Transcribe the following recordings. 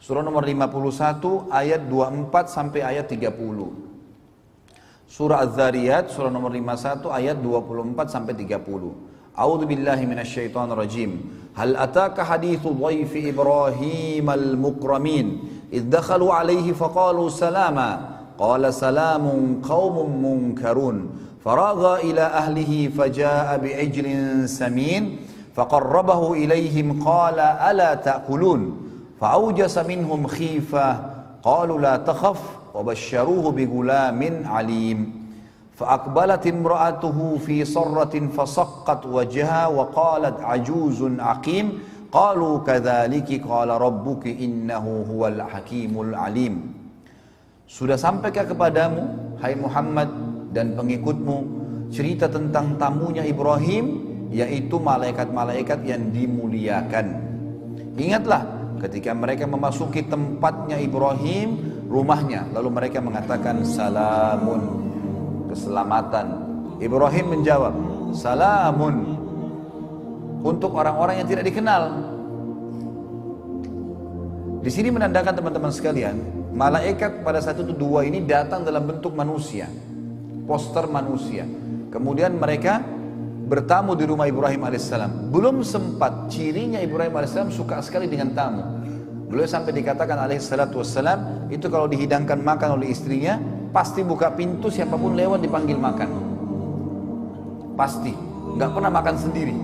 Surah nomor 51 ayat 24 sampai ayat 30. Surah Az-Zariyat surah nomor 51 ayat 24 sampai 30. A'udzu billahi minasyaitonir rajim. Hal ataka haditsu dhaifi Ibrahim al-mukramin idh dakhalu alayhi faqalu salama qala salamun qaumun munkarun faragha ila ahlihi faja'a bi'ijlin samin faqarrabahu ilayhim qala ala ta'kulun فأوجس منهم خيفة قالوا لا تخف وبشروه بغلام عليم فأقبلت امرأته في صرة فصقت وجهها وقالت عجوز عقيم قالوا كذلك قال ربك إنه هو الحكيم العليم. Sudah sampaikah kepadamu, hai Muhammad dan pengikutmu, cerita tentang tamunya Ibrahim, yaitu malaikat-malaikat yang dimuliakan. Ingatlah ketika mereka memasuki tempatnya Ibrahim, rumahnya, lalu mereka mengatakan salamun, keselamatan. Ibrahim menjawab, salamun, untuk orang-orang yang tidak dikenal. Di sini menandakan teman-teman sekalian, malaikat pada saat itu dua ini datang dalam bentuk manusia, poster manusia. Kemudian mereka bertamu di rumah Ibrahim alaihissalam. Belum sempat, cirinya Ibrahim alaihissalam suka sekali dengan tamu. Beliau sampai dikatakan alaihissalatu wassalam, itu kalau dihidangkan makan oleh istrinya, pasti buka pintu, siapapun lewat dipanggil makan. Pasti, nggak pernah makan sendiri.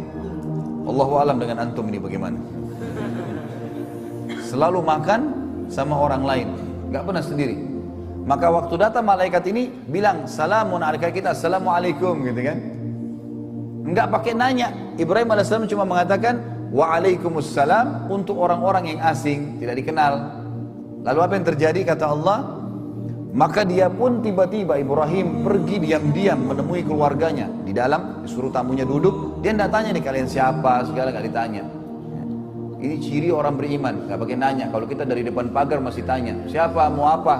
Allahu alam dengan antum ini bagaimana. Selalu makan sama orang lain, nggak pernah sendiri. Maka waktu datang malaikat ini bilang salamun alaikum, kita assalamualaikum gitu kan. Enggak pakai nanya. Ibrahim AS cuma mengatakan waalaikumsalam untuk orang-orang yang asing, tidak dikenal. Lalu apa yang terjadi kata Allah? Maka dia pun tiba-tiba Ibrahim pergi diam-diam menemui keluarganya di dalam, disuruh tamunya duduk. Dia tidak tanya nih kalian siapa, segala nggak ditanya. Ini ciri orang beriman, nggak pakai nanya. Kalau kita dari depan pagar masih tanya siapa, mau apa.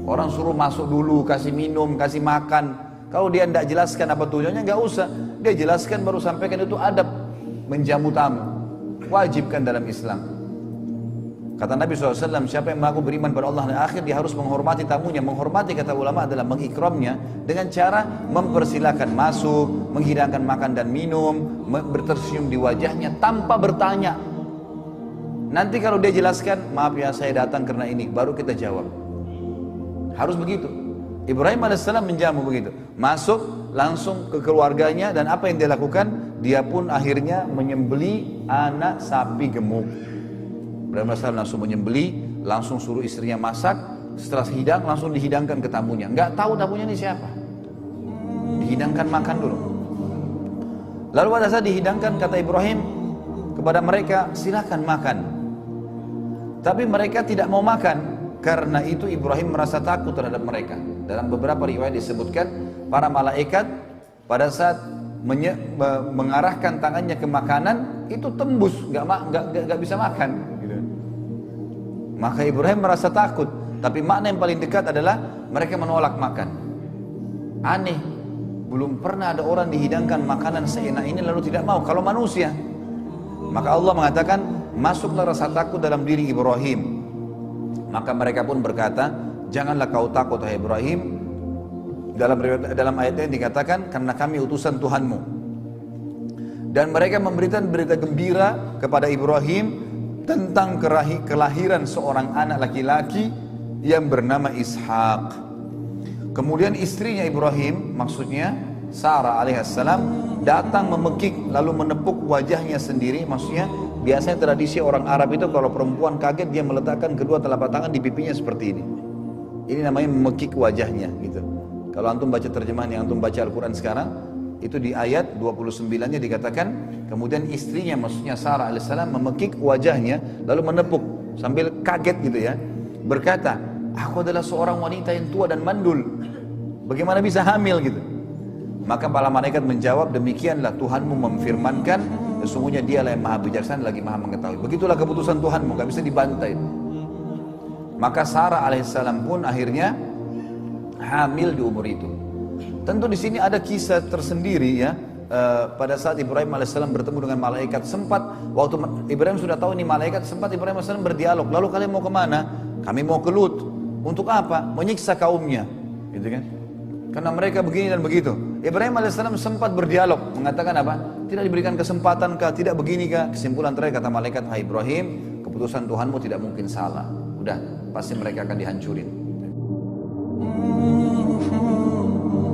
Orang suruh masuk dulu, kasih minum, kasih makan. Kalau dia tidak jelaskan apa tujuannya, nggak usah. Dia jelaskan baru sampaikan, itu adab menjamu tamu. Wajibkan dalam Islam. Kata Nabi SAW, siapa yang mengaku beriman pada Allah dan akhir, dia harus menghormati tamunya. Menghormati kata ulama adalah mengikramnya dengan cara mempersilahkan masuk, menghidangkan makan dan minum, bertersenyum di wajahnya tanpa bertanya. Nanti kalau dia jelaskan, maaf ya saya datang karena ini, baru kita jawab. Harus begitu. Ibrahim AS menjamu begitu, masuk langsung ke keluarganya, dan apa yang dia lakukan? Dia pun akhirnya menyembeli anak sapi gemuk. Ibrahim AS langsung menyembeli, langsung suruh istrinya masak. Setelah hidang langsung dihidangkan ke tamunya. Nggak tahu tamunya ini siapa. Dihidangkan makan dulu. Lalu pada saat dihidangkan kata Ibrahim kepada mereka, silakan makan. Tapi mereka tidak mau makan. Karena itu Ibrahim merasa takut terhadap mereka. Dalam beberapa riwayat disebutkan para malaikat pada saat mengarahkan tangannya ke makanan itu tembus, nggak bisa makan. Gitu. Maka Ibrahim merasa takut. Tapi makna yang paling dekat adalah mereka menolak makan. Aneh, belum pernah ada orang dihidangkan makanan seenak ini lalu tidak mau. Kalau manusia, maka Allah mengatakan masuklah rasa takut dalam diri Ibrahim. Maka mereka pun berkata, janganlah kau takut hai Ibrahim. Dalam ayat ini dikatakan, karena kami utusan Tuhanmu. Dan mereka memberikan berita gembira kepada Ibrahim tentang kelahiran seorang anak laki-laki yang bernama Ishak. Kemudian istrinya Ibrahim, maksudnya Sarah alaihissalam, datang memekik lalu menepuk wajahnya sendiri. Maksudnya biasanya tradisi orang Arab itu kalau perempuan kaget dia meletakkan kedua telapak tangan di pipinya seperti ini. Ini namanya memekik wajahnya gitu. Kalau antum baca terjemahan yang antum baca Al-Quran sekarang, itu di ayat 29-nya dikatakan, kemudian istrinya maksudnya Sarah alaihissalam memekik wajahnya lalu menepuk sambil kaget gitu ya. Berkata, aku adalah seorang wanita yang tua dan mandul. Bagaimana bisa hamil gitu? Maka para malaikat menjawab, demikianlah Tuhanmu memfirmankan, sesungguhnya dialah yang maha bijaksana lagi maha mengetahui. Begitulah keputusan Tuhanmu, gak bisa dibantai. Maka Sarah alaihissalam pun akhirnya hamil di umur itu. Tentu di sini ada kisah tersendiri ya, pada saat Ibrahim alaihissalam bertemu dengan malaikat, sempat waktu Ibrahim sudah tahu ini malaikat, sempat Ibrahim alaihissalam berdialog. Lalu kalian mau kemana? Kami mau ke Lut. Untuk apa? Menyiksa kaumnya, gitu kan? Karena mereka begini dan begitu. Ibrahim alaihissalam sempat berdialog, mengatakan apa? Tidak diberikan kesempatan kah? Tidak begini kah? Kesimpulan terakhir kata malaikat, hai Ibrahim, keputusan Tuhanmu tidak mungkin salah. Udah, pasti mereka akan dihancurin.